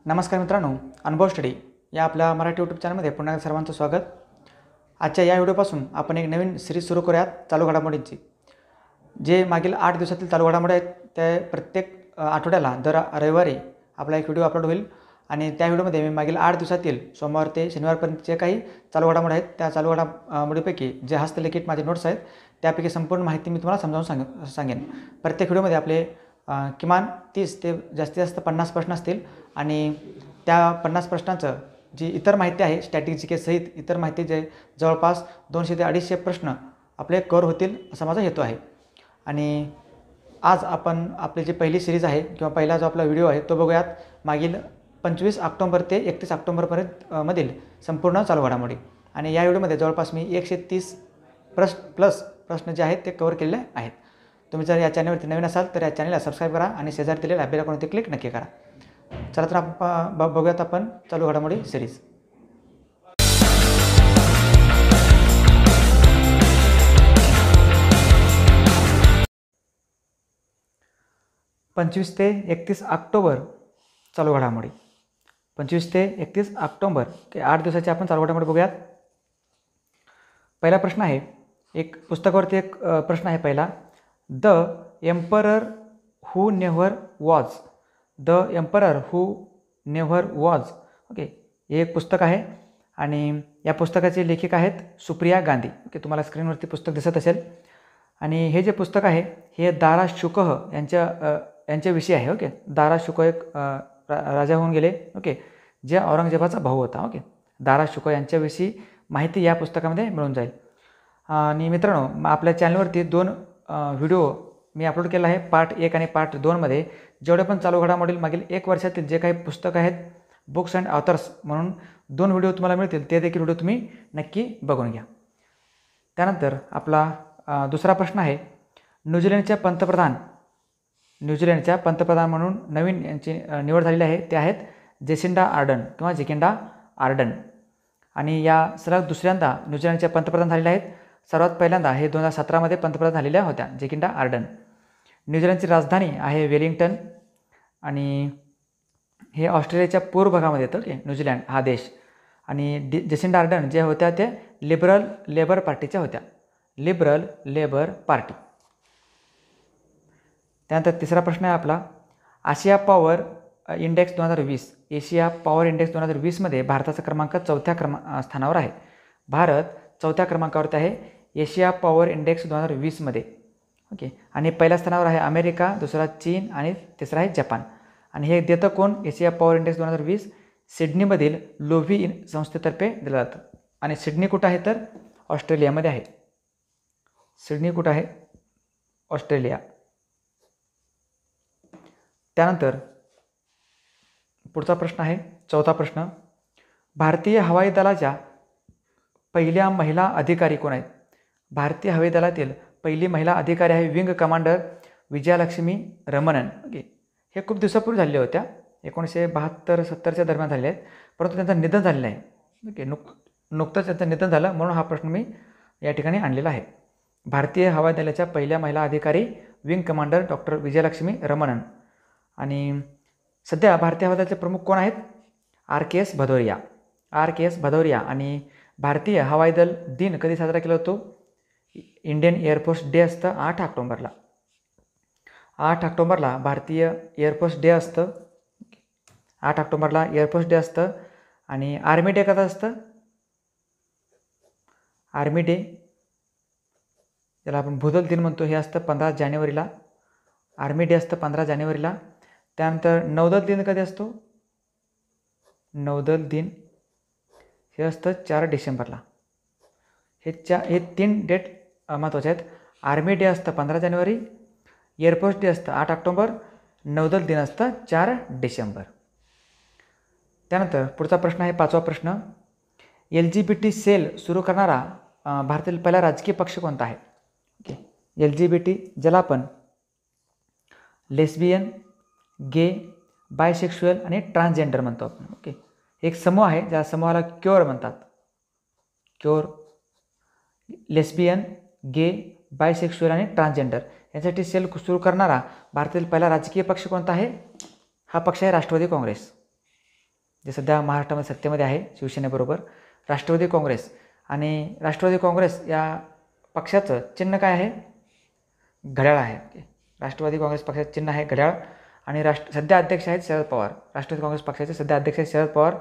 नमस्कार मित्रांनो, अनुभव स्टडी या आपल्या मराठी यूट्यूब चॅनलमध्ये पुन्हा एकदा सर्वांचं स्वागत. आजच्या या व्हिडिओपासून आपण एक नवीन सिरीज सुरू करूयात चालू घडामोडींची. जे मागील 8 दिवसातील चालू घडामोडी आहेत त्या प्रत्येक आठवड्याला दर रविवारी आपला एक व्हिडिओ अपलोड होईल आणि त्या व्हिडिओमध्ये मी मागील 8 दिवसातील सोमवार ते शनिवारपर्यंत जे काही चालू घडामोडी आहेत त्या चालू घडामोडीपैकी जे हस्तलिखित माझे नोट्स आहेत त्यापैकी संपूर्ण माहिती मी तुम्हाला समजावून सांगेन. प्रत्येक व्हिडिओमध्ये आपले किमान 30 ते जास्तीत जास्त 50 प्रश्न असतील आणि त्या 50 प्रश्नांचं जी इतर माहिती आहे स्टॅटिक जी के सहित इतर माहिती जे जवळपास 200 ते 250 प्रश्न आपले कव्हर होतील असा माझा हेतू आहे. आणि आज आपण आपली जी पहिली सिरीज आहे किंवा पहिला जो आपला व्हिडिओ आहे तो बघूयात मागील 25 ऑक्टोबर ते 31 ऑक्टोबरपर्यंत मधील संपूर्ण चालू घडामोडी. आणि या व्हिडिओमध्ये जवळपास मी 130 प्लस प्रश्न जे आहेत ते कव्हर केलेले आहेत. तुम्ही जर या चॅनलवरती नवीन असाल तर या चॅनलला सबस्क्राईब करा आणि शेजारी दिलेल्या बेल आयकॉनवरती क्लिक नक्की करा. चला तर आपण बघूयात आपण चालू घडामोडी सिरीज. पंचवीस ते 31 ऑक्टोबर चालू घडामोडी. 25 ते 31 ऑक्टोबर 8 दिवसाची आपण चालू घडामोडी बघूयात. पहिला प्रश्न आहे, एक पुस्तकावरती एक प्रश्न आहे पहिला. The emperor who never was. The emperor who never was. Okay, हे एक पुस्तक आहे आणि या पुस्तकाचे लेखक आहेत सुप्रिया गांधी. ओके, तुम्हाला स्क्रीनवरती पुस्तक दिसत असेल. आणि हे जे पुस्तक आहे हे दारा शुकोह यांच्याविषयी आहे. ओके, दारा शुकोह एक राजा होऊन गेले. ओके, जे औरंगजेबाचा भाऊ होता. ओके, दारा शुकोह यांच्याविषयी माहिती या पुस्तकामध्ये मिळून जाईल. आणि मित्रांनो, आपल्या चॅनलवरती 2 व्हिडिओ मी अपलोड केला आहे, पार्ट 1 आणि पार्ट 2मध्ये. जेवढे पण चालू घडामोडी मागील 1 वर्षातील जे काही पुस्तकं आहेत बुक्स अँड ऑथर्स म्हणून 2 व्हिडिओ तुम्हाला मिळतील, ते देखील व्हिडिओ तुम्ही नक्की बघून घ्या. त्यानंतर आपला दुसरा प्रश्न आहे, न्यूझीलंडच्या पंतप्रधान म्हणून नवीन यांची निवड झालेली आहे. ते आहेत जेसिंडा आर्डन किंवा जेकिंडा आर्डन. आणि या सलग दुसऱ्यांदा न्यूझीलंडच्या पंतप्रधान झालेल्या आहेत. सर्वात पहिल्यांदा हे 2017मध्ये पंतप्रधान झालेल्या होत्या जेकिंडा आर्डन. न्यूझीलंडची राजधानी आहे वेलिंग्टन आणि हे ऑस्ट्रेलियाच्या पूर्व भागामध्ये येतं. ओके, न्यूझीलंड हा देश. आणि जेसिंडा आर्डन ज्या होत्या त्या लेबर पार्टीच्या होत्या. Liberal Labour Party. त्यानंतर तिसरा प्रश्न आहे आपला, आशिया power index 2020. Asia power index 2020मध्ये भारताचा क्रमांक 4थ्या स्थानावर आहे. भारत 4थ्या क्रमांकावरती आहे एशिया पॉवर इंडेक्स 2020मध्ये. ओके, आणि पहिल्या स्थानावर आहे अमेरिका, दुसरा चीन आणि तिसरा आहे जपान. आणि हे देतं कोण? एशिया पॉवर इंडेक्स 2020 सिडनीमधील लोव्ही संस्थेतर्फे दिलं जातं. आणि सिडनी कुठं आहे तर ऑस्ट्रेलियामध्ये आहे. सिडनी कुठं आहे? ऑस्ट्रेलिया. त्यानंतर पुढचा प्रश्न आहे, चौथा प्रश्न, भारतीय हवाई दलाच्या पहिल्या महिला अधिकारी कोण आहेत? भारतीय हवाई दलातील पहिली महिला अधिकारी आहे wing commander Vijayalakshmi Ramanan. Okay, हे खूप दिवसापूर्वी झालेल्या होत्या, 1972-70च्या दरम्यान झालेले आहेत, परंतु त्यांचं निधन झालेलं आहे. ओके, नुकतंच त्यांचं निधन झालं म्हणून हा प्रश्न मी या ठिकाणी आणलेला आहे. भारतीय हवाई दलाच्या पहिल्या महिला अधिकारी wing commander doctor Vijayalakshmi Ramanan. आणि सध्या भारतीय हवाई दलाचे प्रमुख कोण आहेत? RKS भदौरिया. RKS भदौरिया. आणि भारतीय हवाई दल दिन कधी साजरा केला होतो? इंडियन एअरफोर्स डे असतं 8 ऑक्टोबरला. 8 ऑक्टोबरला भारतीय एअरफोर्स डे असतं. 8 ऑक्टोबरला एअरफोर्स डे असतं. आणि आर्मी डे कधी असतं? आर्मी डे ज्याला आपण भूदल दिन म्हणतो हे असतं 15 जानेवारीला. आर्मी डे असतं 15 जानेवारीला. त्यानंतर नौदल दिन कधी असतो? नौदल दिन हे असतं 4 डिसेंबरला. हे 3 डेट महत्त्वाचे आहेत. आर्मी डे असतं 15 जानेवारी, एअरफोर्स डे असतं 8 ऑक्टोबर, नौदल दिन असतं 4 डिसेंबर. त्यानंतर पुढचा प्रश्न आहे, 5वा प्रश्न, LGBT सेल सुरू करणारा भारतातील पहिला राजकीय पक्ष कोणता आहे? ओके, LGBT ज्याला आपण लेस्बियन, गे, बायसेक्शुअल आणि ट्रान्सजेंडर म्हणतो आपण. ओके, एक समूह आहे ज्या समूहाला क्योर म्हणतात. क्योर. लेस्बियन, गे, बायसेक्शुअल आणि ट्रान्सजेंडर यासाठी सेल सुरू करणारा भारतातील पहिला राजकीय पक्ष कोणता आहे? हा पक्ष आहे राष्ट्रवादी काँग्रेस. जे सध्या महाराष्ट्रामध्ये सत्तेमध्ये आहे शिवसेनेबरोबर, राष्ट्रवादी काँग्रेस. आणि राष्ट्रवादी काँग्रेस या पक्षाचं चिन्ह काय आहे? घड्याळ आहे. ओके, राष्ट्रवादी काँग्रेस पक्षाचं चिन्ह आहे घड्याळ. आणि सध्या अध्यक्ष आहेत शरद पवार. राष्ट्रवादी काँग्रेस पक्षाचे सध्या अध्यक्ष आहेत शरद पवार.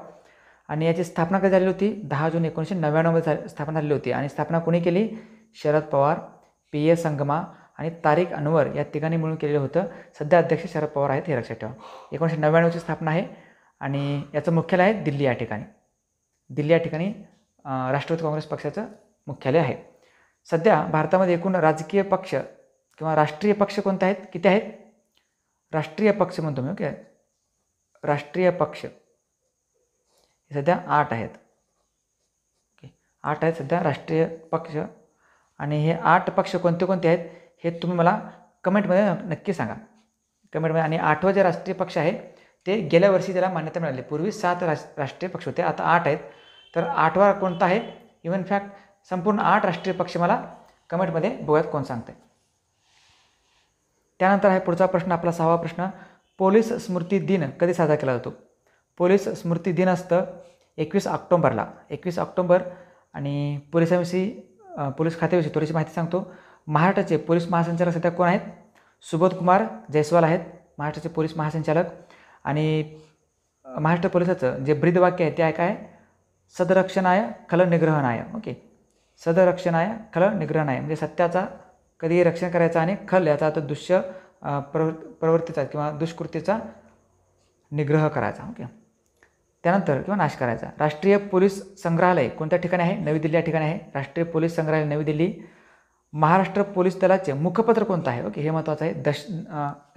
आणि याची स्थापना कधी झाली होती? 10 जून 1999 स्थापना झाली होती. आणि स्थापना कोणी केली? शरद पवार, P.A. संगमा आणि तारिक अनवर या तिघांनी मिळून केलेलं होतं. सध्या अध्यक्ष शरद पवार आहेत, हे लक्षात ठेवा. 1999ची स्थापना आहे आणि याचं मुख्यालय आहे दिल्ली या ठिकाणी. दिल्ली या ठिकाणी राष्ट्रवादी काँग्रेस पक्षाचं मुख्यालय आहे. सध्या भारतामध्ये एकूण राजकीय पक्ष किंवा राष्ट्रीय पक्ष कोणते आहेत? किती आहेत? राष्ट्रीय पक्ष म्हणतो मी. ओके, राष्ट्रीय पक्ष हे सध्या 8 आहेत. ओके, 8 आहेत सध्या राष्ट्रीय पक्ष. आणि हे 8 पक्ष कोणते कोणते आहेत हे तुम्ही मला कमेंटमध्ये नक्की सांगा, कमेंटमध्ये. आणि 8वं जे राष्ट्रीय पक्ष आहे ते गेल्या वर्षी त्याला मान्यता मिळाली. पूर्वी 7 राष्ट्रीय पक्ष होते, आता 8 आहेत. तर 8वा कोणता आहे? इवन फॅक्ट संपूर्ण 8 राष्ट्रीय पक्ष मला कमेंटमध्ये बघूयात कोण सांगते. त्यानंतर आहे पुढचा प्रश्न, आपला 6वा प्रश्न. पोलीस स्मृती दिन कधी साजरा केला जातो? पोलीस स्मृती दिन असतं 21 ऑक्टोबरला. 21 ऑक्टोबर. आणि पोलिसांविषयी, पोलीस खात्याविषयी थोडीशी माहिती सांगतो. महाराष्ट्राचे पोलीस महासंचालक सध्या कोण आहेत? सुबोधकुमार जयस्वाल आहेत महाराष्ट्राचे पोलीस महासंचालक. आणि महाराष्ट्र पोलिसाचं जे ब्रीदवाक्य आहे ते काय? सदरक्षणाय खलनिग्रहणाय. ओके, सदरक्षणाय खलनिग्रहणाय म्हणजे सत्याचा कधी रक्षण करायचा आणि खल याचा अर्थ प्रवृत्तीचा किंवा दुष्कृतीचा निग्रह करायचा. ओके, त्यानंतर किंवा नाश करायचा. राष्ट्रीय पोलीस संग्रहालय कोणत्या ठिकाणी आहे? नवी दिल्ली या ठिकाणी आहे राष्ट्रीय पोलीस संग्रहालय, नवी दिल्ली. महाराष्ट्र पोलीस दलाचे मुखपत्र कोणतं आहे? ओके, हे महत्त्वाचं आहे.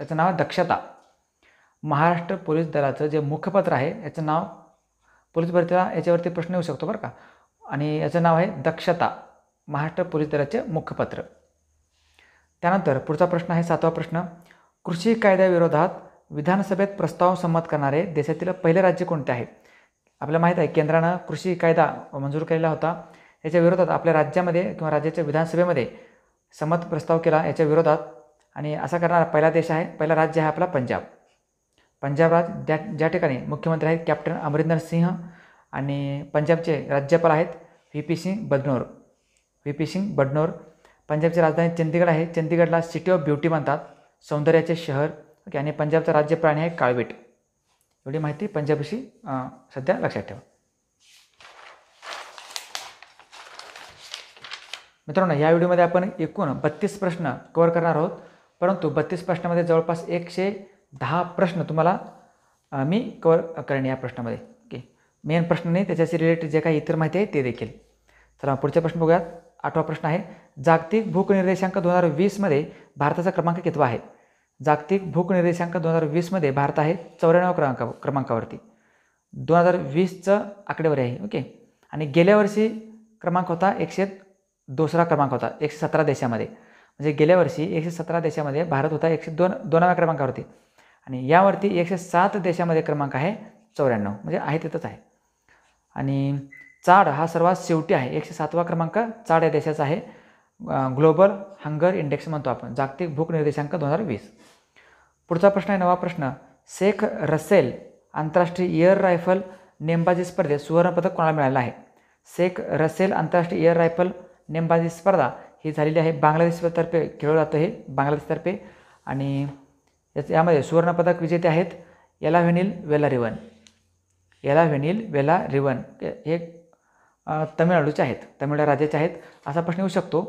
याचं नाव आहे दक्षता. महाराष्ट्र पोलीस दलाचं जे मुखपत्र आहे याचं नाव, पोलीस भरतीला याच्यावरती प्रश्न येऊ शकतो बरं का. आणि याचं नाव आहे दक्षता, महाराष्ट्र पोलीस दलाचे मुखपत्र. त्यानंतर पुढचा प्रश्न आहे 7वा प्रश्न. कृषी कायद्याविरोधात विधानसभेत प्रस्ताव संमत करणारे देशातील पहिले राज्य कोणते आहे? आपल्याला माहीत आहे केंद्रानं कृषी कायदा मंजूर केलेला होता. याच्या विरोधात आपल्या राज्यामध्ये किंवा राज्याच्या विधानसभेमध्ये संमत प्रस्ताव केला याच्या विरोधात. आणि असा करणारा पहिला देश आहे, पहिला राज्य आहे आपला पंजाब. पंजाब राज्य, ज्या ठिकाणी मुख्यमंत्री आहेत कॅप्टन अमरिंदर सिंह आणि पंजाबचे राज्यपाल आहेत VP सिंग बडनोर. पंजाबची राजधानी चंदीगड आहे. चंदीगडला सिटी ऑफ ब्युटी म्हणतात, सौंदर्याचे शहर. ओके, आणि पंजाबचा राज्य प्राणी आहे काळवीट. एवढी माहिती पंजाबविषयी सध्या लक्षात ठेवा. मित्रांनो, या व्हिडिओमध्ये आपण एकूण 32 प्रश्न कव्हर करणार आहोत. परंतु 32 प्रश्नामध्ये जवळपास 110 प्रश्न तुम्हाला मी कव्हर करेन या प्रश्नामध्ये. ओके, मेन प्रश्न नाही, त्याच्याशी रिलेटेड जे काही इतर माहिती आहे ते देखील. चला पुढचा प्रश्न बघूयात. 8वा प्रश्न आहे. जागतिक भूक निर्देशांक 2020मध्ये भारताचा क्रमांक कितवा आहे? जागतिक भूक निर्देशांक 2020मध्ये भारत आहे 94व्या क्रमांकावरती. 2020चं आकडेवारी आहे. ओके, आणि गेल्या वर्षी क्रमांक होता 102रा क्रमांक होता 117 देशामध्ये. म्हणजे गेल्या वर्षी 117 देशामध्ये भारत होता 102व्या क्रमांकावरती. आणि यावरती 107 देशामध्ये क्रमांक आहे 94, म्हणजे आहे तिथंच आहे. आणि चाड हा सर्वात शेवटी आहे, 107वा क्रमांक चाड या देशाचा आहे. ग्लोबल हंगर इंडेक्स म्हणतो आपण, जागतिक भूक निर्देशांक 2020. पुढचा प्रश्न आहे 9वा प्रश्न. शेख रसेल आंतरराष्ट्रीय एअर रायफल नेमबाजी स्पर्धेत सुवर्णपदक कोणाला मिळालं आहे? शेख रसेल आंतरराष्ट्रीय एअर रायफल नेमबाजी स्पर्धा ही झालेली आहे बांगलादेशतर्फे खेळलं जातं, हे बांगलादेशतर्फे. आणि यामध्ये सुवर्णपदक विजेते आहेत एलाव्हेनिल वेलारिवन. हे तमिळनाडूचे आहेत, तमिळनाडू राज्याचे आहेत. असा प्रश्न येऊ शकतो.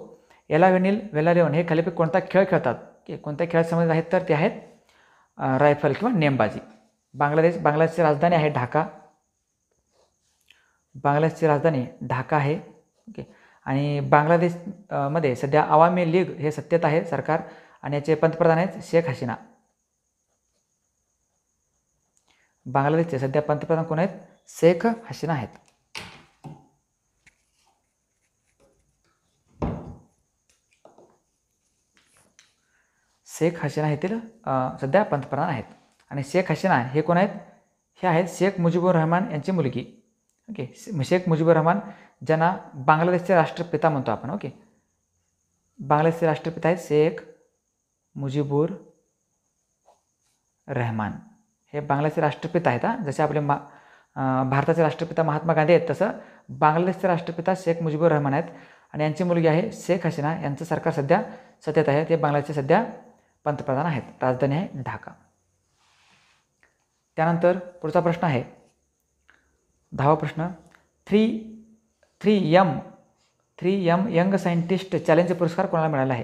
एलाव्हेनिल वेलारिवन हे खालीपैकी कोणता खेळ खेळतात? की कोणत्या खेळात संबंधित आहेत? तर ते आहेत रायफल किंवा नेमबाजी. बांगलादेशची राजधानी आहे ढाका. बांगलादेशची राजधानी ढाका आहे. ओके, आणि बांगलादेश मध्ये सध्या आवामी लीग हे सत्तेत आहे सरकार, आणि याचे पंतप्रधान आहेत शेख हसीना. बांगलादेशचे सध्या पंतप्रधान कोण आहेत? शेख हसीना आहेत. शेख हसीना येथील सध्या पंतप्रधान आहेत. आणि शेख हसीना हे कोण आहेत? हे आहेत शेख मुजीबुर रहमान यांची मुलगी. ओके, शेख मुजीबुर रहमान ज्यांना बांगलादेशचे राष्ट्रपिता म्हणतो आपण. ओके, बांगलादेशचे राष्ट्रपिता आहेत शेख मुजीबुर रहमान, हे बांगलादेशचे राष्ट्रपिता आहेत. जसे आपले भारताचे राष्ट्रपिता महात्मा गांधी आहेत, तसं बांगलादेशचे राष्ट्रपिता शेख मुजीबुर रहमान आहेत आणि यांची मुलगी आहे शेख हसीना. यांचं सरकार सध्या सत्तेत आहे. ते बांगलादेशचे सध्या पंतप्रधान आहेत. राजधानी आहे ढाका. त्यानंतर पुढचा प्रश्न आहे 10वा प्रश्न. 3M यंग सायंटिस्ट चॅलेंज पुरस्कार कोणाला मिळाला आहे?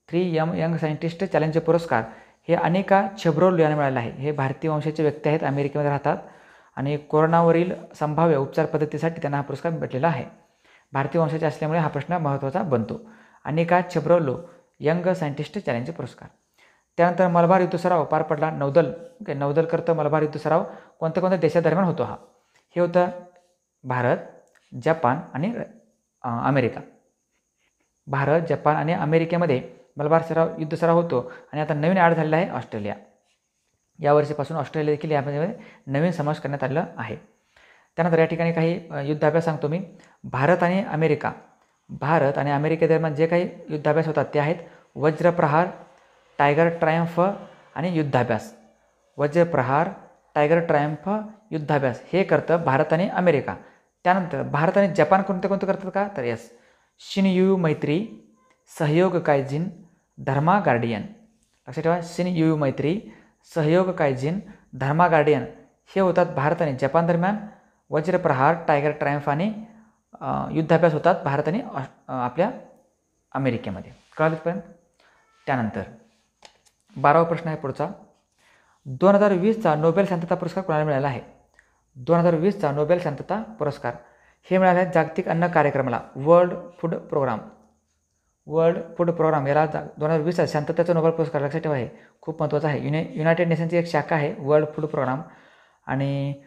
3M यंग सायंटिस्ट चॅलेंज पुरस्कार हे अनिका छबरोल यांना मिळाले आहे. हे भारतीय वंशाचे व्यक्ती आहेत, अमेरिकेमध्ये राहतात आणि कोरोनावरील संभाव्य उपचार पद्धतीसाठी त्यांना हा पुरस्कार भेटलेला आहे. भारतीय वंशाचे असल्यामुळे हा प्रश्न महत्त्वाचा बनतो. अनिका छबरोलो यंग सायंटिस्ट चॅलेंज पुरस्कार. त्यानंतर मलबार युद्ध सराव पार पडला. नौदल करतं मलबार युद्ध सराव कोणत्या देशादरम्यान होतो हा? हे होतं भारत, जपान आणि अमेरिका. भारत, जपान आणि अमेरिकेमध्ये मलबार युद्ध सराव होतो आणि आता नवीन ॲड झालेला आहे ऑस्ट्रेलिया. यावर्षीपासून ऑस्ट्रेलिया देखील यामध्ये नवीन समावेश करण्यात आलेला आहे. त्यानंतर या ठिकाणी काही युद्धाभ्यास सांगतो मी. भारत आणि अमेरिकेदरम्यान जे काही युद्धाभ्यास होतात ते आहेत वज्रप्रहार, टायगर ट्रायम्फ आणि युद्धाभ्यास. वज्रप्रहार, टायगर ट्रायम्फ, युद्धाभ्यास हे करतं भारत आणि अमेरिका. त्यानंतर भारत आणि जपान कोणते करतात का? तर यस, शिनयुयू मैत्री, सहयोग कायजिन, धर्मा गार्डियन. लक्षात ठेवा, शिनयुयू मैत्री, सहयोग कायजिन, धर्मा गार्डियन हे होतात भारत आणि जपान दरम्यान. वज्रप्रहार, टायगर ट्रायम्फ आणि युद्धाभ्यास होतात भारत आणि आपल्या अमेरिकेमध्ये. कळलं तिथपर्यंत? त्यानंतर 12वा प्रश्न आहे पुढचा. 2020चा नोबेल शांतता पुरस्कार कोणाला मिळाला आहे? 2020चा नोबेल शांतता पुरस्कार हे मिळाले आहे जागतिक अन्न कार्यक्रमाला, वर्ल्ड फूड प्रोग्राम याला 2020चा शांततेचा नोबेल पुरस्कार. लक्षात ठेवा, हे खूप महत्त्वाचं आहे. युनायटेड नेशनची एक शाखा आहे वर्ल्ड फूड प्रोग्राम आणि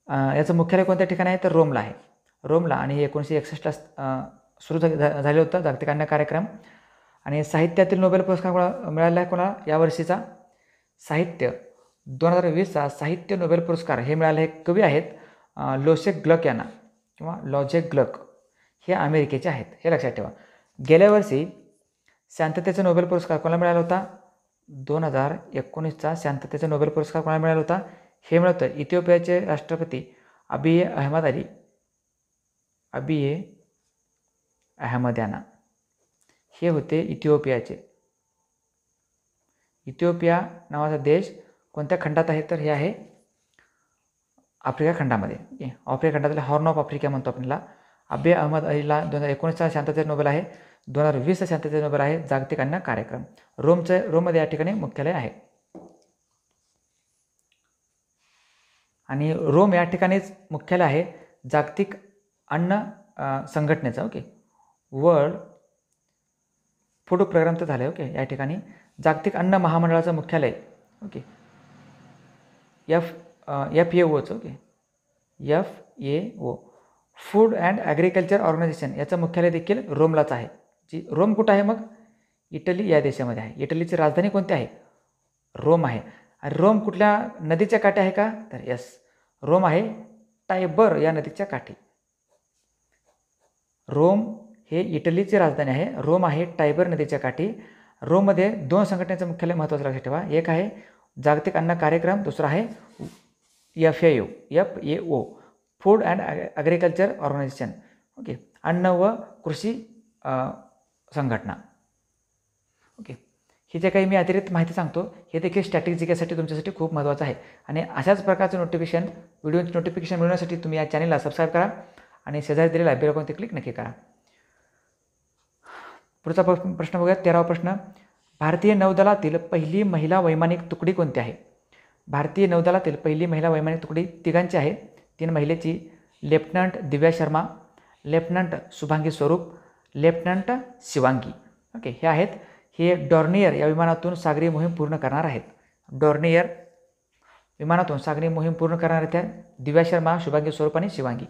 याचं मुख्यालय कोणत्या ठिकाणी आहे? तर रोमला आहे. आणि 1961ला सुरू झाले होतं जागतिक अन्न कार्यक्रम. आणि साहित्यातील नोबेल पुरस्कार मिळाला आहे कोणाला यावर्षीचा? 2020चा साहित्य नोबेल पुरस्कार हे मिळाले हे कवी आहेत लोशेक ग्लक यांना किंवा लॉजेक ग्लक. हे अमेरिकेचे आहेत, हे लक्षात ठेवा. गेल्या वर्षी शांततेचा नोबेल पुरस्कार कोणाला मिळाला होता? 2019चा शांततेचा नोबेल पुरस्कार कोणाला मिळाला होता? हे मिळतं इथिओपियाचे राष्ट्रपती अबिये अहमद यांना. हे होते इथिओपियाचे. इथिओपिया नावाचा देश कोणत्या खंडात आहे? तर हे आहे आफ्रिका खंडामध्ये. आफ्रिका खंडातील हॉर्न ऑफ आफ्रिका म्हणतो आपल्याला. अबिये अहमद अलीला 2019चा शांततेचा नोबेल आहे. 2020चा शांततेचा नोबेल आहे जागतिक अन्न कार्यक्रम. रोममध्ये या ठिकाणी मुख्यालय आहे आणि रोम या ठिकाणीच मुख्यालय आहे जागतिक अन्न संघटनेचं. वर्ल्ड फूड प्रोग्राम तर झालं. या ठिकाणी जागतिक अन्न महामंडळाचं मुख्यालय FAOचं. FAO food and agriculture organisation याचं मुख्यालय देखील रोमलाच आहे. रोम कुठं आहे मग? इटली या देशामध्ये आहे. इटलीची राजधानी कोणती आहे? रोम आहे. आणि रोम कुठल्या नदीच्या काठी आहे का? तर यस, रोम आहे टायबर या नदीच्या काठी. रोम हे इटलीची राजधानी आहे. रोम आहे टायबर नदीच्या काठी. रोममध्ये 2 संघटनेचं मुख्यालय महत्त्वाचं लक्षात ठेवा. एक आहे जागतिक अन्न कार्यक्रम, दुसरा आहे FAO food and agriculture organisation. अन्न व कृषी संघटना. ही जे काही मी अतिरिक्त माहिती सांगतो हे देखील स्ट्रॅटेजिकसाठी तुमच्यासाठी खूप महत्त्वाचं आहे. आणि अशाच प्रकारचं व्हिडिओची नोटिफिकेशन मिळवण्यासाठी तुम्ही या चॅनलला सबस्क्राईब करा आणि शेजारी दिलेला बेल आयकॉनवर क्लिक नक्की करा. पुढचा प्रश्न बघूया. 13वा प्रश्न. भारतीय नौदलातील पहिली महिला वैमानिक तुकडी कोणती आहे? भारतीय नौदलातील पहिली महिला वैमानिक तुकडी तिघांची आहे. 3 महिलेची लेफ्टनंट दिव्या शर्मा, लेफ्टनंट शुभांगी स्वरूप, लेफ्टनंट शिवांगी. हे आहेत. हे डॉर्नियर या विमानातून सागरी मोहीम पूर्ण करणार आहेत. डॉर्नियर विमानातून सागरी मोहीम पूर्ण करणार आहेत दिव्या शर्मा, शुभांगी स्वरूप आणि शिवांगी.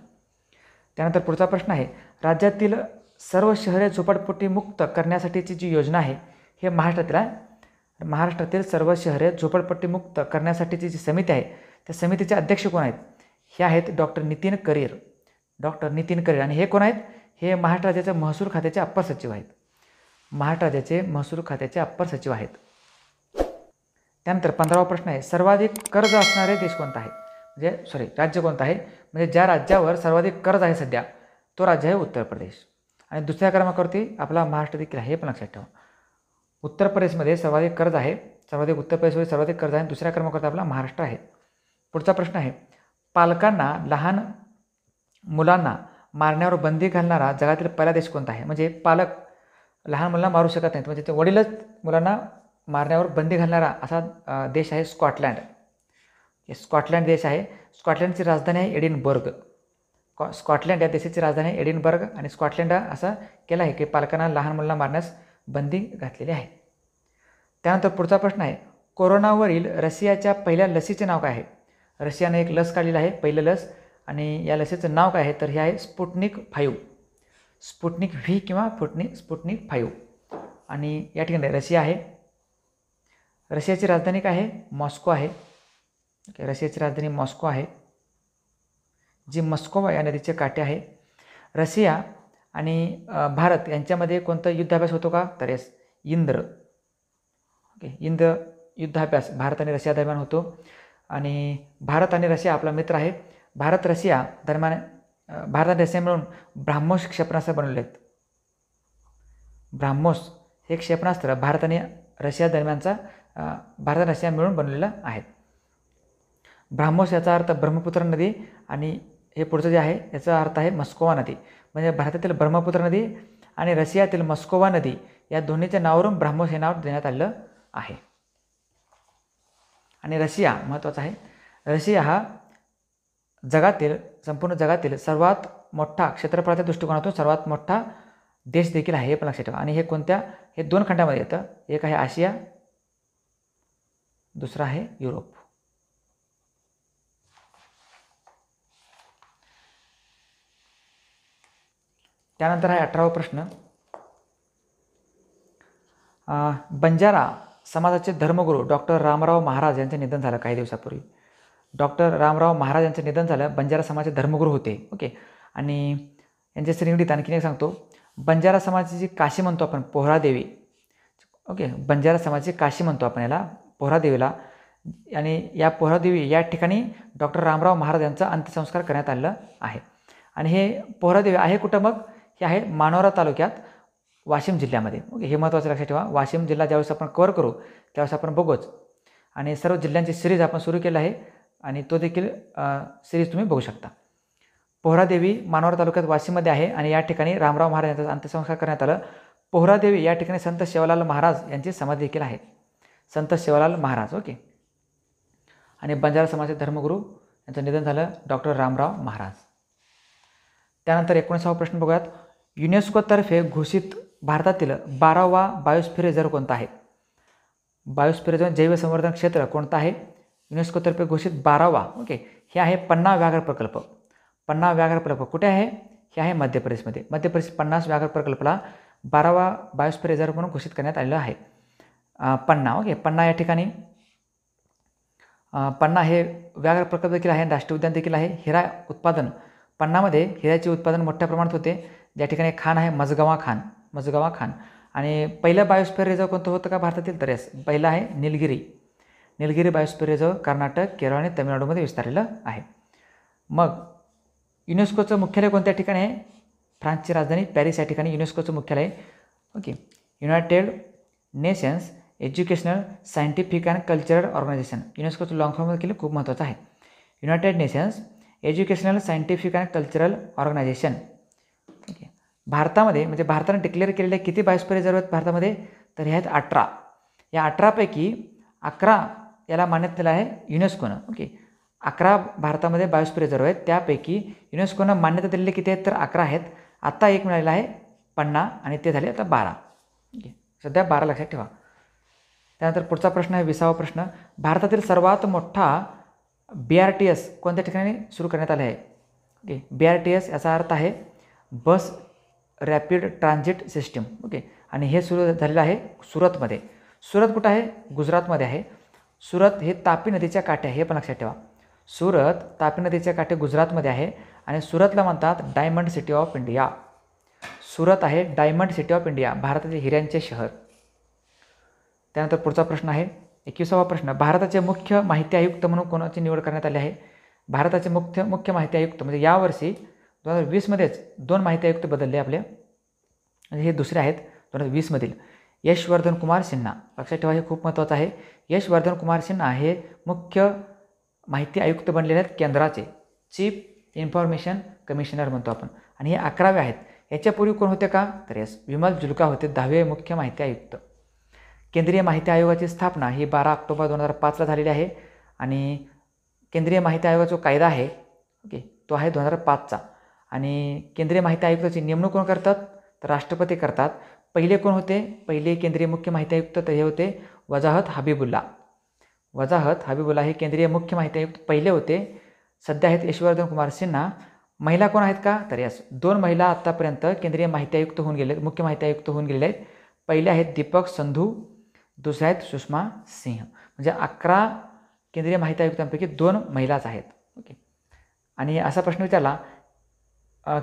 त्यानंतर पुढचा प्रश्न आहे. राज्यातील सर्व शहरे झोपडपट्टीमुक्त करण्यासाठीची जी योजना आहे हे महाराष्ट्रातील सर्व शहरे झोपडपट्टीमुक्त करण्यासाठीची जी समिती आहे त्या समितीचे अध्यक्ष कोण आहेत? हे आहेत डॉक्टर नितीन करीर. आणि हे कोण आहेत? हे महाराष्ट्र राज्याचे महसूल खात्याचे अप्पर सचिव आहेत. त्यानंतर 15वा प्रश्न आहे. सर्वाधिक कर्ज असणारे देश कोणता आहे? राज्य कोणतं आहे? म्हणजे ज्या राज्यावर सर्वाधिक कर्ज आहे सध्या तो राज्य आहे उत्तर प्रदेश. आणि दुसऱ्या क्रमांकावरती आपला महाराष्ट्र देखील आहे, हे पण लक्षात ठेवा. उत्तर प्रदेशमध्ये सर्वाधिक कर्ज आहे, उत्तर प्रदेशमध्ये सर्वाधिक कर्ज आहे आणि दुसऱ्या क्रमांकावरती आपला महाराष्ट्र आहे. पुढचा प्रश्न आहे, पालकांना लहान मुलांना मारण्यावर बंदी घालणारा जगातील पहिला देश कोणता आहे? म्हणजे पालक लहान मुलांना मारू शकत नाहीत, म्हणजे ते वडीलच मुलांना मारण्यावर बंदी घालणारा असा देश आहे स्कॉटलँड. स्कॉटलँड देश आहे. स्कॉटलँडची राजधानी आहे एडिनबर्ग. स्कॉटलँड या देशाची राजधानी आहे एडिनबर्ग आणि स्कॉटलँड असं केलं आहे की पालकांना लहान मुलांना मारण्यास बंदी घातलेली आहे. त्यानंतर पुढचा प्रश्न आहे, कोरोनावरील रशियाच्या पहिल्या लसीचे नाव काय आहे? रशियाने एक लस काढलेली आहे, पहिलं लस, आणि या लसीचं नाव काय आहे? तर हे आहे स्पुटनिक 5. स्पुटनिक व्ही किंवा स्पुटनिक 5. आणि या ठिकाणी रशिया आहे. रशियाची राजधानी काय आहे? मॉस्को आहे. ओके, रशियाची राजधानी मॉस्को आहे, जी मस्कोवा या नदीचे काठे आहे. रशिया आणि भारत यांच्यामध्ये कोणता युद्धाभ्यास होतो का? तर येस, इंद्र. ओके, इंद्र युद्धाभ्यास भारत आणि रशिया दरम्यान होतो. आणि भारत आणि रशिया आपला मित्र आहे. भारत रशिया दरम्यान भारत आणि रशिया मिळून ब्राह्मोस क्षेपणास्त्र बनवले आहेत. ब्राह्मोस हे क्षेपणास्त्र भारत आणि रशिया दरम्यानचा भारत आणि रशिया मिळून बनवलेलं आहे. ब्राह्मोस याचा अर्थ ब्रह्मपुत्र नदी आणि हे पुढचं जे आहे याचा अर्थ आहे मस्कोवा नदी. म्हणजे भारतातील ब्रह्मपुत्र नदी आणि रशियातील मस्कोवा नदी या दोन्हीच्या नावावरून ब्राह्मोस हे नाव देण्यात आलेलं आहे. आणि रशिया महत्त्वाचा आहे. रशिया हा संपूर्ण जगातील सर्वात मोठा, क्षेत्रफळाच्या दृष्टिकोनातून सर्वात मोठा देश देखील आहे, हे पण लक्षात ठेवा. आणि हे 2 खंडामध्ये येतं. एक आहे आशिया, दुसरा आहे युरोप. त्यानंतर आहे 18वा प्रश्न, बंजारा समाजाचे धर्मगुरू डॉक्टर रामराव महाराज यांचे निधन झालं काही दिवसापूर्वी. डॉक्टर रामराव महाराज यांचं निधन झालं. बंजारा समाजाचे धर्मगुरू होते. ओके, आणि यांच्या श्रीनिगडीत आणखीन एक सांगतो, बंजारा समाजाची काशी म्हणतो आपण पोहरादेवी. ओके, बंजारा समाजाची काशी म्हणतो आपण याला, पोहरादेवीला. आणि या पोहरादेवी या ठिकाणी डॉक्टर रामराव महाराज यांचा अंत्यसंस्कार करण्यात आलेला आहे. आणि हे पोहरादेवी आहे कुठं? मग हे आहे मानोरा तालुक्यात, वाशिम जिल्ह्यामध्ये. ओके, हे महत्त्वाचं लक्षात ठेवा. वाशिम जिल्हा ज्यावेळेस आपण कव्हर करू त्यावेळेस आपण बघूच. आणि सर्व जिल्ह्यांची सिरीज आपण सुरू केलं आहे आणि तो देखील सिरीज तुम्ही बघू शकता. पोहरादेवी मानोरा तालुक्यात वाशिममध्ये आहे आणि या ठिकाणी रामराव महाराज यांचा अंत्यसंस्कार करण्यात आलं. पोहरादेवी या ठिकाणी संत सेवालाल महाराज यांची समाधी देखील आहे, संत सेवालाल महाराज. ओके, आणि बंजारा समाजाचे धर्मगुरू यांचं निधन झालं डॉक्टर रामराव महाराज. त्यानंतर 19वा प्रश्न बघूयात, युनेस्कोतर्फे घोषित भारतातील 12वा बायोस्फिअर रिझर्व्ह कोणता आहे? बायोस्फिअर रिझर्व्ह जैवसंवर्धन क्षेत्र कोणता आहे? युनेस्कोतर्फे घोषित 12वा. ओके, हे आहे पन्ना व्याघ्र प्रकल्प. पन्ना व्याघ्र प्रकल्प कुठे आहे? हे आहे मध्य प्रदेशमध्ये. मध्य प्रदेश पन्नास व्याघ्र प्रकल्पाला 12वा बायोस्फिअर रिझर्व्ह म्हणून घोषित करण्यात आलेलं आहे. पन्ना. ओके, पन्ना या ठिकाणी पन्ना हे व्याघ्र प्रकल्प देखील आहे, राष्ट्रीय उद्यान देखील आहे. हिरा उत्पादन पन्नामध्ये हिऱ्याचे उत्पादन मोठ्या प्रमाणात होते. ज्या ठिकाणी खान आहे मजगावा खान. आणि पहिलं बायोस्फिअर रिझर्व्ह कोणतं होतं का भारतातील? तर येस, पहिलं आहे निलगिरी बायोस्फिअर रिझर्व्ह कर्नाटक, केरळ आणि तमिळनाडूमध्ये विस्तारलेलं आहे. मग युनेस्कोचं मुख्यालय कोणत्या ठिकाणी आहे? फ्रान्सची राजधानी पॅरिस या ठिकाणी युनेस्कोचं मुख्यालय. Okay, United Nations Educational, Scientific and Cultural Organization. युनेस्कोचं लॉंग फॉर्म देखील खूप महत्त्वाचं आहे. United Nations Educational, Scientific and Cultural Organization. Okay, भारतामध्ये म्हणजे भारताने डिक्लेअर केलेले किती बायोस्फिअर रिझर्व्ह आहेत भारतामध्ये? तर हे आहेत 18. या 18पैकी 11 याला मान्यता दिलं आहे युनेस्कोनं. ओके, 11 भारतामध्ये बायोस्फिअर रिझर्व्ह आहेत. त्यापैकी युनेस्कोनं मान्यता दिलेले किती आहेत? तर 11 आहेत. आत्ता एक मिळालेला आहे पन्ना आणि ते झाले आता 12. ओके, सध्या 12 लक्षात ठेवा. त्यानंतर पुढचा प्रश्न आहे 20वा प्रश्न, भारतातील सर्वात मोठा BRTS कोणत्या ठिकाणी सुरू करण्यात आले आहे? ओके, BRTS याचा अर्थ आहे बस रॅपिड ट्रान्झिट सिस्टीम. ओके, आणि हे सुरू झालेलं आहे सुरतमध्ये. सुरत कुठं आहे? गुजरातमध्ये आहे. सुरत हे तापी नदीच्या काठी आहे, हे पण लक्षात ठेवा. सुरत तापी नदीच्या काठी गुजरातमध्ये आहे आणि सुरतला म्हणतात diamond city of India. Surat आहे डायमंड सिटी ऑफ इंडिया, भारताचे हिऱ्यांचे शहर. त्यानंतर पुढचा प्रश्न आहे 21वा प्रश्न, भारताचे मुख्य माहिती आयुक्त म्हणून कोणाची निवड करण्यात आली आहे? भारताचे मुख्य माहिती आयुक्त म्हणजे यावर्षी 2020मध्येच 2 माहिती आयुक्त बदलले आपले, म्हणजे हे दुसरे आहेत 2020मधील यशवर्धन कुमार सिन्हा. लक्षात ठेवा, हे खूप महत्त्वाचं आहे. यशवर्धन कुमार सिन्हा हे मुख्य माहिती आयुक्त बनलेले आहेत केंद्राचे, चीफ इन्फॉर्मेशन कमिशनर म्हणतो आपण, आणि हे 11वे आहेत. याच्यापूर्वी कोण होते का, तर यस विमल जुल्का होते 10वे मुख्य माहिती आयुक्त. केंद्रीय माहिती आयोगाची स्थापना ही 12 ऑक्टोबर 2005ला झालेली आहे. आणि केंद्रीय माहिती आयोगाचा जो कायदा आहे ओके तो आहे 2005चा. आणि केंद्रीय माहिती आयुक्ताची नेमणूक कोण करतात, तर राष्ट्रपती करतात. पहिले कोण होते, पहिले केंद्रीय मुख्य माहिती आयुक्त तर हे होते वजाहत हबीबुल्ला. वजाहत हबीबुल्ला हे केंद्रीय मुख्य माहिती आयुक्त पहिले होते. सध्या आहेत यशवर्धन कुमार सिन्हा. महिला कोण आहेत का, तर यस 2 महिला आत्तापर्यंत केंद्रीय माहिती आयुक्त होऊन गेले, मुख्य माहिती आयुक्त होऊन गेलेले आहेत. पहिले आहेत दीपक संधू, दुसरे आहेत सुषमा सिंह. म्हणजे 11 केंद्रीय माहिती आयुक्तांपैकी 2 महिलाच आहेत. ओके. आणि असा प्रश्न विचारला,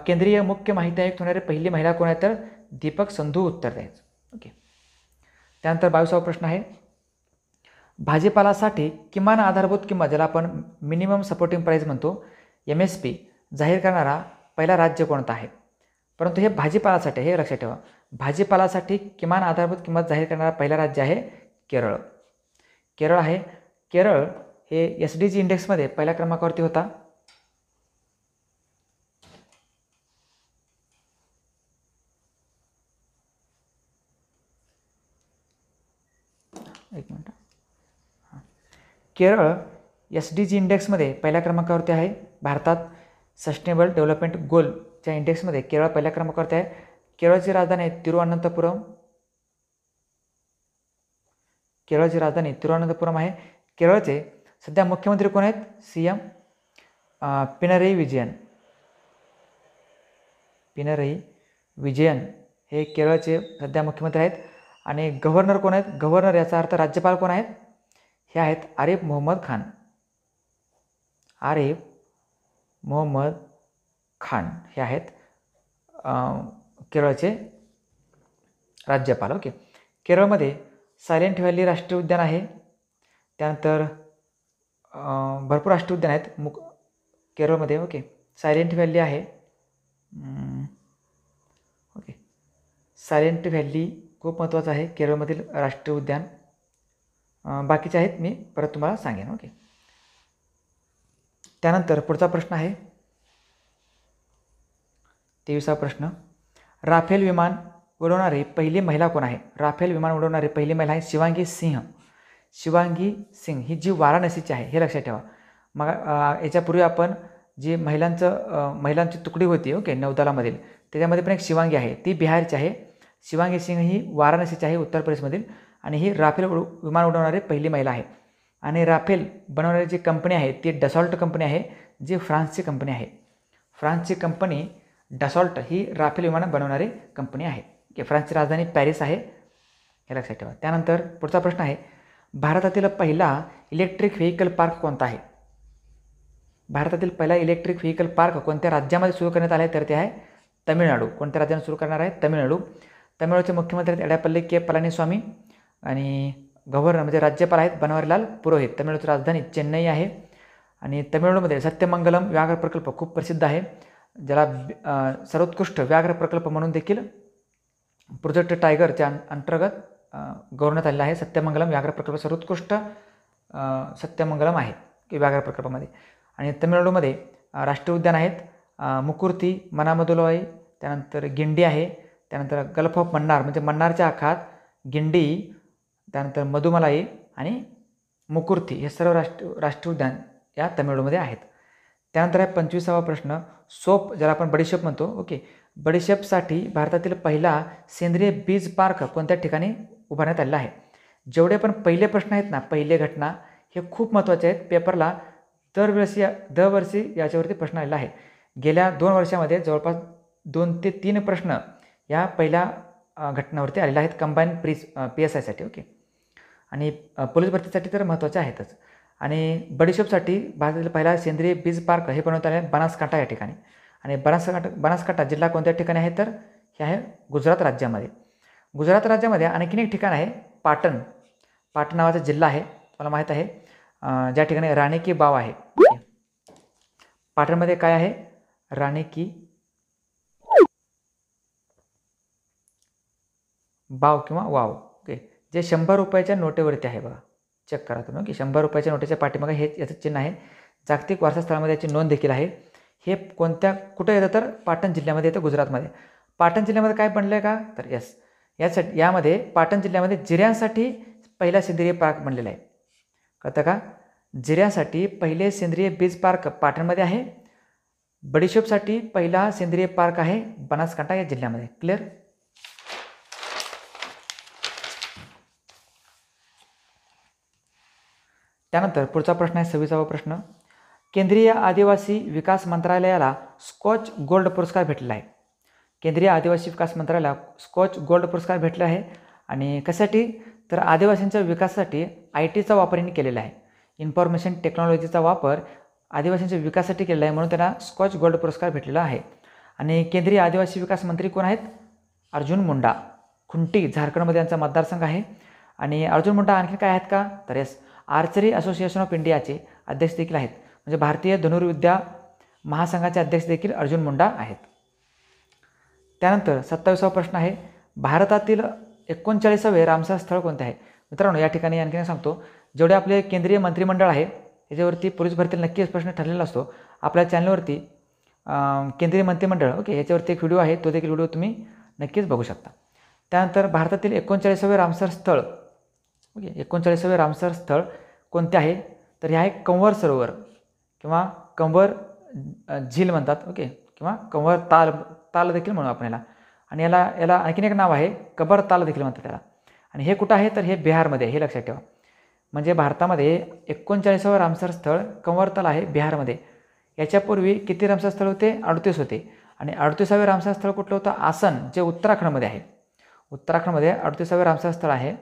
केंद्रीय मुख्य माहिती आयुक्त होणारे पहिली महिला कोण आहे, तर दीपक संधू उत्तर द्यायचं. ओके. त्यानंतर 22वा प्रश्न आहे, भाजीपालासाठी किमान आधारभूत किंमत, ज्याला आपण मिनिमम सपोर्टिंग प्राईस म्हणतो, MSP जाहीर करणारा पहिला राज्य कोणतं आहे. परंतु हे भाजीपालासाठी, हे लक्षात ठेवा, भाजीपालासाठी किमान आधारभूत किंमत जाहीर करणारा पहिला राज्य आहे केरळ. केरळ आहे. केरळ हे SDG इंडेक्समध्ये पहिल्या क्रमांकावरती होता. एक मिनिट. केरळ SDG इंडेक्समध्ये पहिल्या क्रमांकावरती आहे. भारतात सस्टेनेबल डेव्हलपमेंट गोलच्या इंडेक्समध्ये केरळ पहिल्या क्रमांकावरती आहे. केरळची राजधानी आहे तिरुवनंतपुरम. केरळची राजधानी तिरुवनंतपुरम आहे. केरळचे सध्या मुख्यमंत्री कोण आहेत, CM पिनरई विजयन. पिनरई विजयन हे केरळचे सध्या मुख्यमंत्री आहेत. आणि गव्हर्नर कोण आहेत, गव्हर्नर याचा अर्थ राज्यपाल कोण आहेत, हे आहेत आरिफ मोहम्मद खान. आरिफ मोहम्मद खान हे आहेत केरळचे राज्यपाल. ओके. केरळमध्ये सायलेंट व्हॅली राष्ट्रीय उद्यान आहे. त्यानंतर भरपूर राष्ट्रीय उद्यान आहेत केरळमध्ये. ओके. सायलेंट व्हॅली आहे. ओके. सायलेंट व्हॅली खूप महत्त्वाचं आहे केरळमधील राष्ट्रीय उद्यान. बाकीचे आहेत मी परत तुम्हाला सांगेन. ओके. त्यानंतर पुढचा प्रश्न आहे 23वा प्रश्न, राफेल विमान उडवणारी पहिली महिला कोण आहे. राफेल विमान उडवणारी पहिली महिला आहे शिवांगी सिंह. शिवांगी सिंग ही जी वाराणसीची आहे, हे लक्षात ठेवा. मग याच्यापूर्वी आपण जी महिलांची तुकडी होती ओके नौदलामधील, त्याच्यामध्ये पण एक शिवांगी आहे, ती बिहारची आहे. शिवांगी सिंग ही वाराणसीची आहे उत्तर प्रदेशमधील. आणि ही राफेल विमान उडवणारी पहिली महिला आहे. आणि राफेल बनवणारी जी कंपनी आहे ती डसॉल्ट कंपनी आहे, जी फ्रान्सची कंपनी आहे. फ्रान्सची कंपनी डसॉल्ट ही राफेल विमानं बनवणारी कंपनी आहे. की फ्रान्सची राजधानी पॅरिस आहे, हे लक्षात ठेवा. त्यानंतर पुढचा प्रश्न आहे, भारतातील पहिला इलेक्ट्रिक व्हेकल पार्क कोणता आहे. भारतातील पहिला इलेक्ट्रिक व्हेकल पार्क कोणत्या राज्यामध्ये सुरू करण्यात आला आहे, तर ते आहे तमिळनाडू. कोणत्या राज्याने सुरू करणार आहे, तमिळनाडू. तमिळनाडूचे मुख्यमंत्री आहेत एडापल्ली के पलानीस्वामी. आणि गव्हर्नर म्हणजे राज्यपाल आहेत बनवारीलाल पुरोहित. तमिळनाडूची राजधानी चेन्नई आहे. आणि तमिळनाडूमध्ये सत्यमंगलम व्याघ्र प्रकल्प खूप प्रसिद्ध आहे, ज्याला सर्वोत्कृष्ट व्याघ्र प्रकल्प म्हणून देखील प्रोजेक्ट टायगरच्या अंतर्गत गौरवण्यात आलेला आहे. सत्यमंगलम व्याघ्र प्रकल्प सर्वोत्कृष्ट सत्यमंगलम आहे की व्याघ्र प्रकल्पामध्ये. आणि तमिळनाडूमध्ये राष्ट्रीय उद्यान आहेत मुकुर्ती, मनामदुलाई, त्यानंतर गिंडी आहे, त्यानंतर गल्फ ऑफ मन्नार म्हणजे मन्नारच्या आखात गिंडी, त्यानंतर मधुमलाई आणि मुकुर्ती हे सर्व राष्ट्रीय उद्यान या तमिळनाडूमध्ये आहेत. त्यानंतर आहे 25वा प्रश्न, सोप ज्याला आपण बडीशेप म्हणतो ओके, बडीशेपसाठी भारतातील पहिला सेंद्रिय बीज पार्क कोणत्या ठिकाणी उभारण्यात आलेला आहे. जेवढे पण पहिले प्रश्न आहेत ना, पहिले घटना हे खूप महत्त्वाचे आहेत. पेपरला दरवर्षी याच्यावरती प्रश्न आलेला आहे. गेल्या 2 वर्षामध्ये जवळपास 2 ते 3 प्रश्न या पहिल्या घटनावरती आलेल्या आहेत कंबाईन PSIसाठी. ओके. आणि पोलीस भरतीसाठी तर महत्त्वाचे आहेतच. आणि बडीशेपसाठी भारतातील पहिला सेंद्रिय बीज पार्क हे बनवण्यात आले आहे बनासकांठा या ठिकाणी. आणि बनासकांठा जिल्हा कोणत्या ठिकाणी आहे, तर हे आहे गुजरात राज्यामध्ये. गुजरात राज्यामध्ये आणखीन एक ठिकाण आहे पाटण. पाटण नावाचा जिल्हा आहे, तुम्हाला माहीत आहे, ज्या ठिकाणी राणी की बाव आहे. पाटणमध्ये काय आहे? राणी की बाव किंवा वाव. ओके, जे 100 रुपयाच्या नोटेवरती आहे बघा, चेक करा तुम्ही. ओके, 100 रुपयाच्या नोटेच्या पाठीमागे हे याचं चिन्ह आहे. जागतिक वारसा स्थळामध्ये याची नोंद देखील आहे. हे कुठं येतं तर पाटण जिल्ह्यामध्ये येतं, गुजरातमध्ये. पाटण जिल्ह्यामध्ये काय बनलं आहे का तर यामध्ये पाटण जिल्ह्यामध्ये जिऱ्यांसाठी पहिला सेंद्रिय पार्क बनलेला आहे. कळतं का? जिऱ्यांसाठी पहिले सेंद्रिय बीज पार्क पाटणमध्ये आहे. बडीशोपसाठी पहिला सेंद्रिय पार्क आहे बनासकांठा या जिल्ह्यामध्ये. क्लिअर? त्यानंतर पुढचा प्रश्न आहे 26वा प्रश्न. केंद्रीय आदिवासी विकास मंत्रालयाला स्कॉच गोल्ड पुरस्कार भेटलेला आहे. केंद्रीय आदिवासी विकास मंत्रालयाला स्कॉच गोल्ड पुरस्कार भेटला आहे. आणि कशासाठी तर आदिवासींच्या विकासासाठी IT चा वापर यांनी केलेला आहे. इन्फॉर्मेशन टेक्नॉलॉजीचा वापर आदिवासींच्या विकासासाठी केलेला आहे, म्हणून त्यांना स्कॉच गोल्ड पुरस्कार भेटलेला आहे. आणि केंद्रीय आदिवासी विकास मंत्री कोण आहेत? अर्जुन मुंडा. खुंटी झारखंडमध्ये यांचा मतदारसंघ आहे. आणि अर्जुन मुंडा आणखी काय आहेत का तर आर्चरी असोसिएशन ऑफ इंडियाचे अध्यक्ष देखील आहेत. म्हणजे भारतीय धनुर्विद्या महासंघाचे अध्यक्ष देखील अर्जुन मुंडा आहेत. त्यानंतर 27वा प्रश्न आहे. भारतातील 39वे रामसर स्थळ कोणते आहे? मित्रांनो, या ठिकाणी आणखी सांगतो, जेवढे आपले केंद्रीय मंत्रिमंडळ आहे याच्यावरती पोलीस भरतीला नक्कीच प्रश्न ठरलेला असतो. आपल्या चॅनलवरती केंद्रीय मंत्रिमंडळ ओके याच्यावरती एक व्हिडिओ आहे, तो देखील व्हिडिओ तुम्ही नक्कीच बघू शकता. त्यानंतर भारतातील 39वे रामसर स्थळ ओके 39वे रामसर स्थळ कोणते आहे तर हे आहे कंवर सरोवर किंवा कंवर झील म्हणतात. ओके, किंवा कंवर ताल देखील म्हणू आपण याला. आणि याला आणखीन एक नाव आहे, कबर ताल देखील म्हणतात त्याला. आणि हे कुठं आहे तर हे बिहारमध्ये, हे लक्षात ठेवा. म्हणजे भारतामध्ये 39वे रामसर स्थळ कंवर ताल आहे बिहारमध्ये. याच्यापूर्वी किती रामसर स्थळ होते? 38 होते. आणि 38वे रामसर स्थळ कुठलं होतं? आसन, जे उत्तराखंडमध्ये आहे. उत्तराखंडमध्ये 38वे रामसर स्थळ आहे.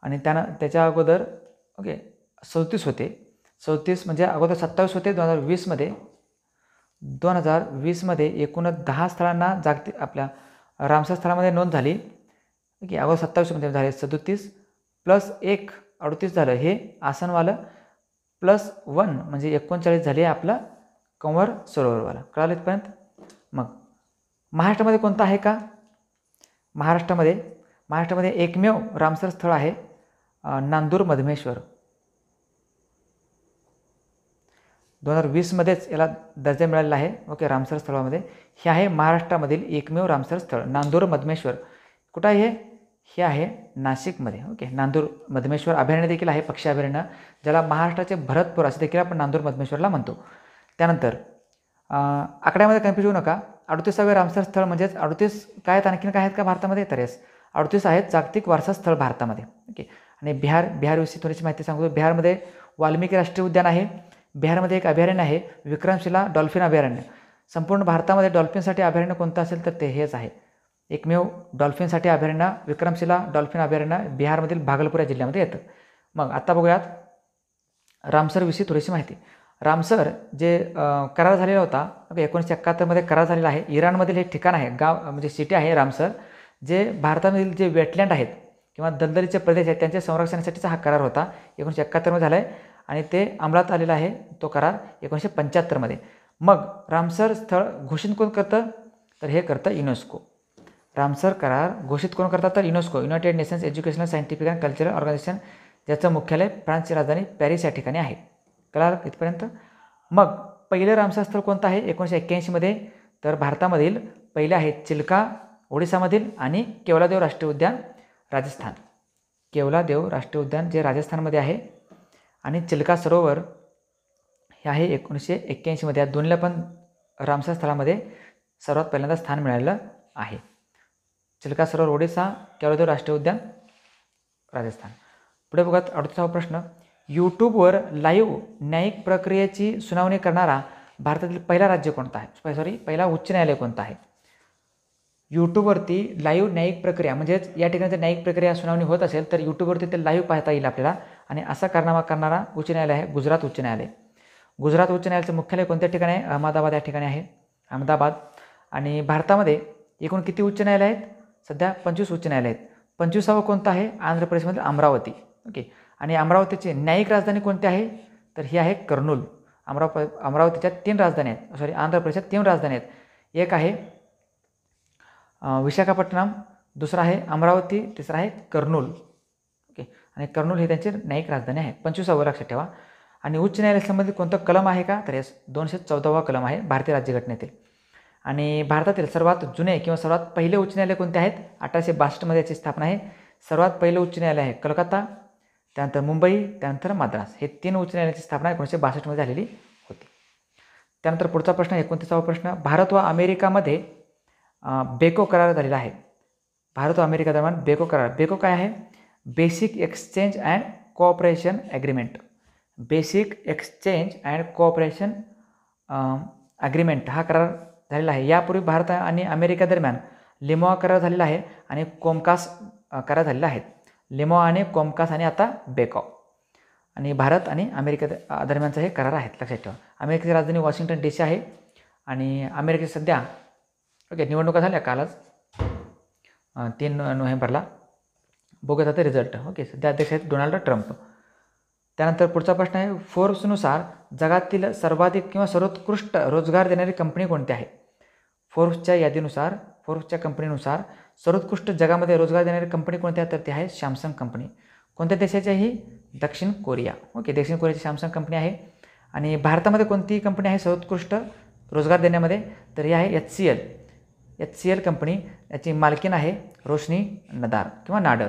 आणि त्याच्या अगोदर ओके 34 होते. 34 म्हणजे अगोदर 27 होते 2020मध्ये एकूण 10 स्थळांना जागतिक आपल्या रामसर स्थळामध्ये नोंद झाली. ओके, अगोदर 27मध्ये झाले 37 प्लस 1 38 झालं, हे आसनवालं प्लस 1 म्हणजे 39 झाले आपलं कंवर सरोवरवाला. कळालं इथपर्यंत? मग महाराष्ट्रामध्ये कोणतं आहे का? महाराष्ट्रामध्ये एकमेव रामसर स्थळ आहे नांदूर मधमेश्वर. 2020मध्येच याला दर्जा मिळालेला आहे. ओके, रामसर स्थळामध्ये हे आहे महाराष्ट्रामधील एकमेव रामसर स्थळ नांदूर मधमेश्वर. कुठं आहे हे आहे नाशिकमध्ये. ओके, नांदूर मधमेश्वर अभयारण्य देखील आहे, पक्षी अभयारण्य, ज्याला महाराष्ट्राचे भरतपूर असे देखील आपण नांदूर मधमेश्वरला म्हणतो. त्यानंतर आकड्यामध्ये कन्फ्यूज होऊ नका. 38वे रामसर स्थळ म्हणजेच 38 काय आहेत, आणखीन काय आहेत का भारतामध्ये तर 38 आहेत जागतिक वारसा स्थळ भारतामध्ये. ओके, आणि बिहारविषयी थोडीशी माहिती सांगतो. बिहारमध्ये वाल्मिकी राष्ट्रीय उद्यान आहे. बिहारमध्ये एक अभयारण्य आहे विक्रमशिला डॉल्फिन अभयारण्य. संपूर्ण भारतामध्ये डॉल्फिनसाठी अभयारण्य कोणतं असेल तर ते हेच आहे. एकमेव डॉल्फिनसाठी अभयारण्य विक्रमशिला डॉल्फिन अभयारण्य बिहारमधील भागलपूर या जिल्ह्यामध्ये येतं. मग आता बघूयात रामसरविषयी थोडीशी माहिती. रामसर जे करार झालेला होता, ओके 1971मध्ये करार झालेला आहे. इराणमधील हे ठिकाण आहे, गाव म्हणजे सिटी आहे रामसर, जे भारतामधील जे वेटलँड आहेत किंवा दलदलीचे प्रदेश आहेत त्यांच्या संरक्षणासाठीचा हा करार होता. 1971मध्ये झाला आहे आणि ते अंमलात आलेला आहे तो करार 1975मध्ये. मग रामसर स्थळ घोषित कोण करतं तर हे करतं युनेस्को. रामसर करार घोषित कोण करतात तर UNESCO, United Nations Educational Scientific and Cultural Organization, ज्याचं मुख्यालय फ्रान्सची राजधानी पॅरिस या ठिकाणी आहे. कळालं इथपर्यंत? मग पहिलं रामसर स्थळ कोणतं आहे 1981मध्ये तर भारतामधील पहिले आहे चिल्का ओडिसामधील आणि केवलादेव राष्ट्रीय उद्यान राजस्थान. केवलादेव राष्ट्रीय उद्यान जे राजस्थानमध्ये आहे आणि चिल्का सरोवर हे आहे 1981मध्ये. या दोन्हीला पण रामसर स्थळामध्ये सर्वात पहिल्यांदा स्थान मिळालेलं आहे. चिल्का सरोवर ओडिसा, केवलादेव राष्ट्रीय उद्यान राजस्थान. पुढे बघत 38वा प्रश्न. यूट्यूबवर लाईव्ह न्यायिक प्रक्रियेची सुनावणी करणारा भारतातील पहिला राज्य कोणता आहे? पहिला उच्च न्यायालय कोणतं आहे? यूट्यूबवरती लाईव्ह न्यायिक प्रक्रिया म्हणजेच या ठिकाणी जर न्यायिक प्रक्रिया सुनावणी होत असेल तर यूट्यूबवरती ते लाईव्ह पाहता येईल आपल्याला. आणि असा कारनामा करणारा उच्च न्यायालय आहे गुजरात उच्च न्यायालय. गुजरात उच्च न्यायालयाचं मुख्यालय कोणत्या ठिकाणी आहे? अहमदाबाद या ठिकाणी आहे, अहमदाबाद. आणि भारतामध्ये एकूण किती उच्च न्यायालय आहेत? सध्या 25 उच्च न्यायालय आहेत. 25वा कोणतं आहे? आंध्र प्रदेशमध्ये अमरावती. ओके, आणि अमरावतीची न्यायिक राजधानी कोणती आहे तर ही आहे कर्नूल. अमरावतीच्या 3 राजधानी आहेत, सॉरी आंध्र प्रदेशात 3 राजधानी आहेत. एक आहे विशाखापट्टणम, दुसरा आहे अमरावती, तिसरा आहे कर्नूल. ओके, आणि कर्नूल ही त्यांची न्यायिक राजधानी आहे. 25वा लक्षात ठेवा. आणि उच्च न्यायालयासंबंधित कोणतं कलम आहे का, तर येस 214वा कलम आहे भारतीय राज्यघटनेतील. आणि भारतातील सर्वात जुने किंवा सर्वात पहिले उच्च न्यायालय कोणते आहेत, 1862मध्ये याची स्थापना आहे. सर्वात पहिलं उच्च न्यायालय आहे कलकत्ता, त्यानंतर मुंबई, त्यानंतर मद्रास. हे 3 उच्च न्यायालयाची स्थापना 1962मध्ये झालेली होती. त्यानंतर पुढचा प्रश्न 29वा प्रश्न, भारत व अमेरिकामध्ये बेको करार झालेला आहे. भारत व अमेरिका दरम्यान बेको करार. बेको काय आहे, basic exchange and cooperation agreement. Basic exchange and cooperation agreement हा करार झालेला आहे. यापूर्वी भारत आणि अमेरिका दरम्यान लिमॉ करार झालेला आहे आणि कोमकास करार झालेला आहे. लिमॉ आणि कोमकास आणि आता बेको. आणि भारत आणि अमेरिका दरम्यानचा हे करार आहेत, लक्षात ठेवा. अमेरिकेची राजधानी वॉशिंग्टन DC आहे. आणि अमेरिकेत सध्या ओके निवडणुका झाल्या कालच 3 नोव्हेंबरला. बघूयात आता रिझल्ट. ओके, सध्या अध्यक्ष आहेत डोनाल्ड ट्रम्प. त्यानंतर पुढचा प्रश्न आहे, फोर्ब्सनुसार जगातील सर्वाधिक किंवा सर्वोत्कृष्ट रोजगार देणारी कंपनी कोणती आहे. फोर्ब्सच्या कंपनीनुसार सर्वोत्कृष्ट जगामध्ये रोजगार देणारी कंपनी कोणती आहे, तर ती आहे सॅमसंग कंपनी. कोणत्या देशाची आहे ही, दक्षिण कोरिया. ओके, दक्षिण कोरियाची सॅमसंग कंपनी आहे. आणि भारतामध्ये कोणती कंपनी आहे सर्वोत्कृष्ट रोजगार देण्यामध्ये, तर ही आहे HCL कंपनी. याची मालकीण आहे रोशनी नदार किंवा नाडर.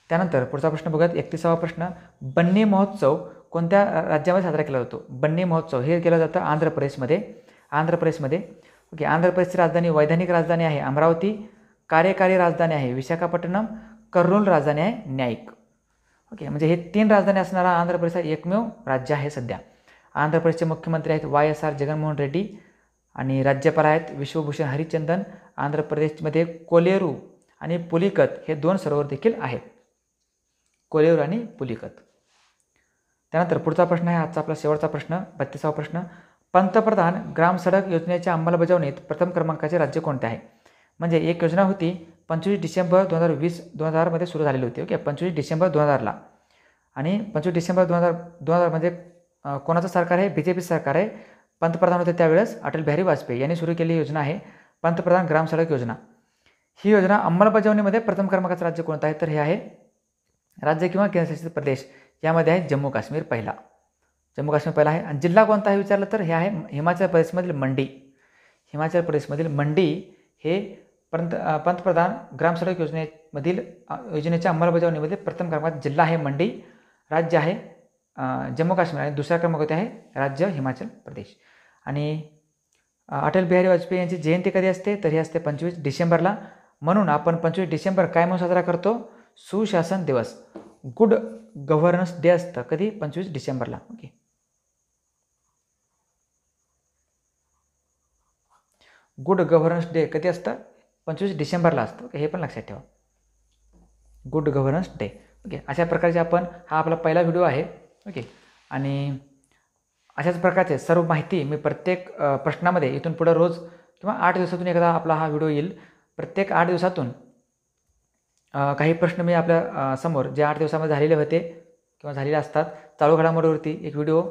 त्यानंतर पुढचा प्रश्न बघूयात 31वा प्रश्न, बन्नी महोत्सव कोणत्या राज्यामध्ये साजरा केला जातो. बन्नी महोत्सव हे केलं जातं आंध्र प्रदेशमध्ये. ओके, आंध्र प्रदेशची राजधानी वैधानिक राजधानी आहे अमरावती, कार्यकारी राजधानी आहे विशाखापट्टणम, कर्नूल राजधानी आहे न्यायिक. ओके, म्हणजे हे 3 राजधानी असणारा आंध्र प्रदेश एकमेव राज्य आहे सध्या. आंध्र प्रदेशचे मुख्यमंत्री आहेत YSR जगनमोहन रेड्डी आणि राज्यपाल आहेत विश्वभूषण हरिचंदन. आंध्र प्रदेशमध्ये कोलेरू आणि पुलिकत हे 2 सरोवर देखील आहेत, कोलेरू आणि पुलिकत. त्यानंतर पुढचा प्रश्न आहे आजचा आपला शेवटचा प्रश्न 32वा प्रश्न, पंतप्रधान ग्राम सडक योजनेच्या अंमलबजावणीत प्रथम क्रमांकाचे राज्य कोणते आहे. म्हणजे एक योजना होती 25 डिसेंबर 2020 सुरू झालेली होती. ओके, 25 डिसेंबर 2000ला. आणि 25 डिसेंबर 2000 म्हणजे कोणाचं सरकार आहे, BJP सरकार आहे. पंतप्रधान होते त्यावेळेस अटल बिहारी वाजपेयी यांनी सुरू केलेली योजना आहे पंतप्रधान ग्राम सडक योजना. ही योजना अंमलबजावणीमध्ये प्रथम क्रमांकाचं राज्य कोणतं आहे, तर हे आहे राज्य किंवा केंद्रशासित प्रदेश. यामध्ये आहे जम्मू काश्मीर पहिला आहे. आणि जिल्हा कोणता आहे विचारलं तर हे आहे हिमाचल प्रदेशमधील मंडी. हे पंतप्रधान ग्राम सडक योजनेच्या अंमलबजावणीमध्ये प्रथम क्रमांकाचा जिल्हा आहे मंडी, राज्य आहे जम्मू काश्मीर आणि दुसऱ्या क्रमांकावरती आहे राज्य हिमाचल प्रदेश. आणि अटल बिहारी वाजपेयी यांची जयंती कधी असते, तर ही असते 25 डिसेंबरला. म्हणून आपण 25 डिसेंबर काय म्हणून साजरा करतो, सुशासन दिवस, गुड गव्हर्नन्स डे असतं. कधी, 25 डिसेंबरला. ओके, गुड गव्हर्नन्स डे कधी असतं, 25 डिसेंबरला असतं. ओके, हे पण लक्षात ठेवा, गुड गव्हर्नन्स डे. ओके, अशा प्रकारचे हा आपला पहिला व्हिडिओ आहे. ओके, आणि अशाच प्रकारचे सर्व माहिती मी प्रत्येक प्रश्नामध्ये इथून पुढे रोज किंवा 8 दिवसातून एकदा आपला हा व्हिडिओ येईल. प्रत्येक 8 दिवसातून काही प्रश्न मी आपल्या समोर जे 8 दिवसामध्ये झालेले होते किंवा झालेले असतात चालू घडामोडीवरती एक व्हिडिओ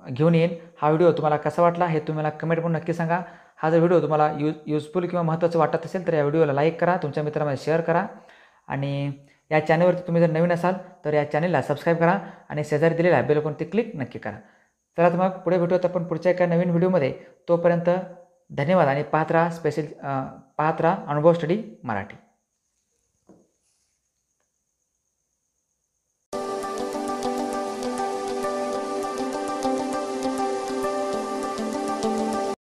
घेऊन येईन. हा व्हिडिओ तुम्हाला कसा वाटला हे तुम्ही मला कमेंट करून नक्की सांगा. हा जर व्हिडिओ तुम्हाला युजफुल किंवा महत्त्वाचं वाटत असेल तर या व्हिडिओला लाईक करा, तुमच्या मित्रांमध्ये शेअर करा. आणि या चॅनलवरती तुम्ही जर नवीन असाल तर या चॅनलला सबस्क्राईब करा आणि शेजारी दिलेल्या बेल आयकॉनवरती क्लिक नक्की करा. चला तर मग पुढे भेटूयात आपण पुढच्या एका नवीन व्हिडिओमध्ये. तोपर्यंत धन्यवाद आणि पाहत राहा अनुभव स्टडी मराठी.